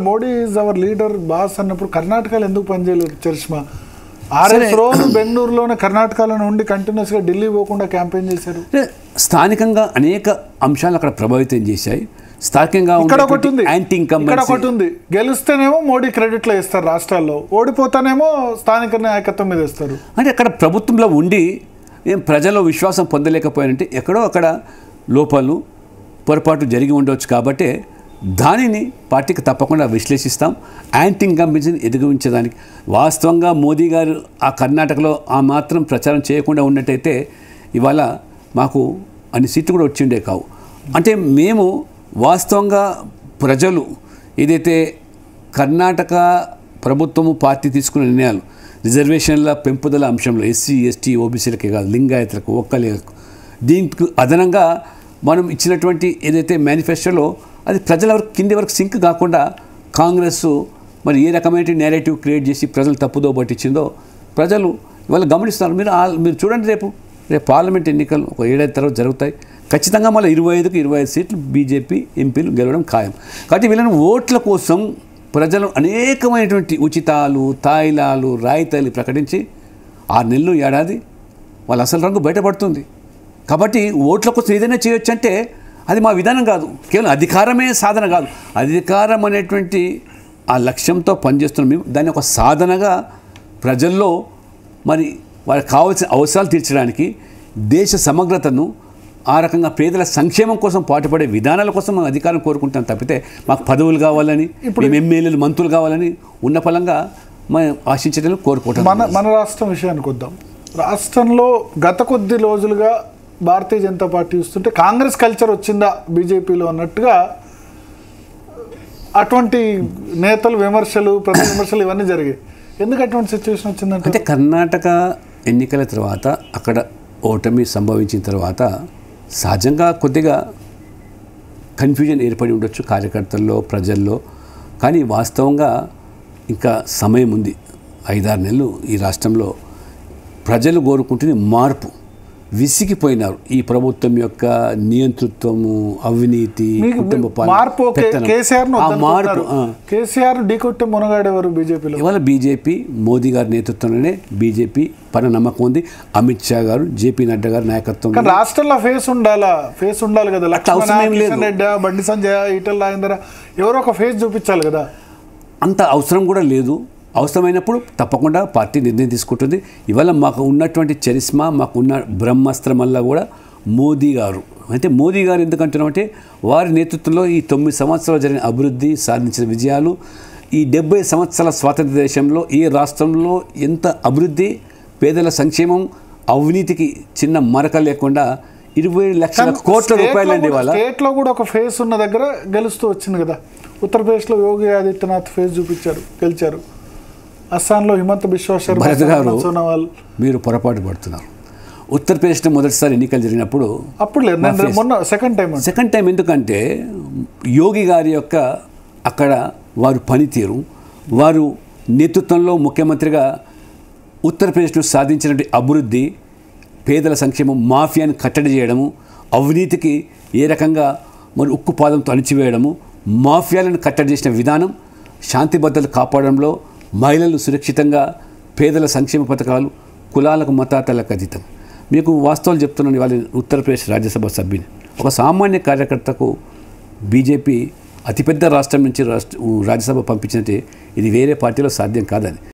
Modi is our leader boss అన్నప్పుడు కర్ణాటకలో ఎందుకు పనిచేయలేదు చరిష్మా? 6 రోజులు బెంగళూరులోనే కర్ణాటకలో ఉండి కంటిన్యూస్గా ఢిల్లీ పోకుండా క్యాంపెయిన్ చేశారు. స్థానికంగా అనేక అంశాలు అక్కడ ప్రభావితం చేశాయి. స్థానికంగా ఇక్కడ ఒకటి ఉంది, గెలుస్తేనేమో మోడీ క్రెడిట్లో ఇస్తారు రాష్ట్రాల్లో, ఓడిపోతానేమో స్థానిక నాయకత్వం మీద ఇస్తారు. అంటే అక్కడ ప్రభుత్వంలో ఉండి ప్రజల విశ్వాసం పొందలేకపోయారంటే ఎక్కడో అక్కడ లోపాలు పొరపాటు జరిగి ఉండవచ్చు. కాబట్టి దానిని పార్టీకి తప్పకుండా విశ్లేషిస్తాం. యాంటీ ఇన్కంబెన్సీని ఎదిగించడానికి వాస్తవంగా మోదీ గారు ఆ కర్ణాటకలో ఆ మాత్రం ప్రచారం చేయకుండా ఉన్నట్టయితే ఇవాళ మాకు అన్ని సీట్లు కూడా వచ్చిండే కావు. అంటే మేము వాస్తవంగా ప్రజలు ఏదైతే కర్ణాటక ప్రభుత్వము పార్టీ తీసుకున్న నిర్ణయాలు రిజర్వేషన్ల పెంపుదల అంశంలో ఎస్సీ ఎస్టీ ఓబీసీలకే కాదు, లింగాయతులకు ఒక్కలేలకు దీనికి అదనంగా మనం ఇచ్చినటువంటి ఏదైతే మేనిఫెస్టోలో అది ప్రజల వరకు కింది వరకు సింక్ కాకుండా కాంగ్రెస్ మరి ఏ రకమైన నేరేటివ్ క్రియేట్ చేసి ప్రజలు తప్పుదో పట్టించిందో ప్రజలు ఇవాళ గమనిస్తున్నారు. మీరు చూడండి, రేపు పార్లమెంట్ ఎన్నికలు ఒక 7 ఏళ్ల తర్వాత జరుగుతాయి. ఖచ్చితంగా మళ్ళీ 25కి 25 సీట్లు బీజేపీ ఎంపీలు గెలవడం ఖాయం. కాబట్టి వీళ్ళని ఓట్ల కోసం ప్రజలు అనేకమైనటువంటి ఉచితాలు, తాయిలాలు, రాయితీలు ప్రకటించి 6 నెలలు ఏడాది వాళ్ళ అసలు రంగు బయటపడుతుంది. కాబట్టి ఓట్ల కోసం ఏదైనా చేయొచ్చు అంటే అది మా విధానం కాదు, కేవలం అధికారమే సాధన కాదు. అధికారం అనేటువంటి ఆ లక్ష్యంతో పనిచేస్తున్నాం మేము. దాన్ని ఒక సాధనగా ప్రజల్లో మరి వాళ్ళకి కావాల్సిన అవసరాలు తీర్చడానికి దేశ సమగ్రతను ఆ రకంగా పేదల సంక్షేమం కోసం పాటుపడే విధానాల కోసం మనం అధికారం కోరుకుంటాం తప్పితే మాకు పదవులు కావాలని, మేము ఎమ్మెల్యేలు మంత్రులు కావాలని ఉన్న ఫలంగా మనం ఆశించడం కోరుకుంటాం. మన రాష్ట్రం విషయానికి వద్దాం. రాష్ట్రంలో గత కొద్ది రోజులుగా భారతీయ జనతా పార్టీ చూస్తుంటే కాంగ్రెస్ కల్చర్ వచ్చిందా బీజేపీలో అన్నట్టుగా అటువంటి నేతలు విమర్శలు, ప్రతి విమర్శలు ఇవన్నీ జరిగాయి. ఎందుకు అటువంటి సిచ్యువేషన్ వచ్చిందంటే అంటే కర్ణాటక ఎన్నికల తర్వాత అక్కడ ఓటమి సంభవించిన తర్వాత సహజంగా కొద్దిగా కన్ఫ్యూజన్ ఏర్పడి ఉండొచ్చు కార్యకర్తల్లో, ప్రజల్లో. కానీ వాస్తవంగా ఇంకా సమయం ఉంది. 5-6 నెలలు ఈ రాష్ట్రంలో ప్రజలు కోరుకుంటుంది మార్పు. విసిగిపోయినారు ఈ ప్రభుత్వం యొక్క నియంతృత్వము, అవినీతి, కుటుంబ కేసీఆర్ డీకొట్టే మునగాడేవారు బీజేపీలో. ఇవాళ బీజేపీ మోదీ గారి నేతృత్వంలోనే బీజేపీ పైన నమ్మకం ఉంది. అమిత్ షా గారు, జేపీ నడ్డా గారి నాయకత్వం. రాష్ట్రంలో ఫేస్ ఉండాలి కదా. రెడ్డి, బండి సంజయ్, ఈటల రాజేందర్ ఎవరో ఒక ఫేస్ చూపించాలి కదా. అంత అవసరం కూడా లేదు. అవసరమైనప్పుడు తప్పకుండా పార్టీ నిర్ణయం తీసుకుంటుంది. ఇవాళ మాకు ఉన్నటువంటి చరిష్మా, మాకు ఉన్న బ్రహ్మాస్త్రం వల్ల కూడా మోదీ గారు, అంటే మోదీ గారు ఎందుకంటున్నామంటే వారి నేతృత్వంలో ఈ 9 సంవత్సరాలు జరిగిన అభివృద్ధి, సాధించిన విజయాలు, ఈ 70 సంవత్సరాల స్వాతంత్ర దేశంలో ఏ రాష్ట్రంలో ఎంత అభివృద్ధి, పేదల సంక్షేమం, అవినీతికి చిన్న మరక లేకుండా 20 లక్షల కోట్ల రూపాయలండి. వాళ్ళ స్టేట్లో కూడా ఒక ఫేస్ ఉన్న దగ్గర గెలుస్తూ వచ్చింది కదా. ఉత్తరప్రదేశ్లో యోగి ఆదిత్యనాథ్ ఫేస్ చూపించారు, గెలిచారు. అస్సాంలో హిమంత బిశ్వ శర్మ గారు. మీరు పొరపాటు పడుతున్నారు. ఉత్తరప్రదేశ్లో మొదటిసారి ఎన్నికలు జరిగినప్పుడు అప్పుడు లేదు, మొన్న సెకండ్ టైం. ఎందుకంటే యోగి గారి యొక్క అక్కడ వారు పనితీరు, వారు నేతృత్వంలో ముఖ్యమంత్రిగా ఉత్తరప్రదేశ్లో సాధించినటువంటి అభివృద్ధి, పేదల సంక్షేమం, మాఫియాను కట్టడి చేయడము, అవినీతికి ఏ రకంగా మరి ఉక్కు పాదంతో అణిచివేయడము, మాఫియాలను కట్టడి చేసిన విధానం, శాంతి భద్రతలు కాపాడడంలో, మహిళలు సురక్షితంగా, పేదల సంక్షేమ పథకాలు, కులాలకు మతాలకు అతీతం. మీకు వాస్తవాలు చెప్తున్నాను. ఇవాళ ఉత్తరప్రదేశ్ రాజ్యసభ సభ్యుని ఒక సామాన్య కార్యకర్తకు బీజేపీ అతిపెద్ద రాష్ట్రం నుంచి రాజ్యసభ పంపించినట్టే ఇది వేరే పార్టీలో సాధ్యం కాదని.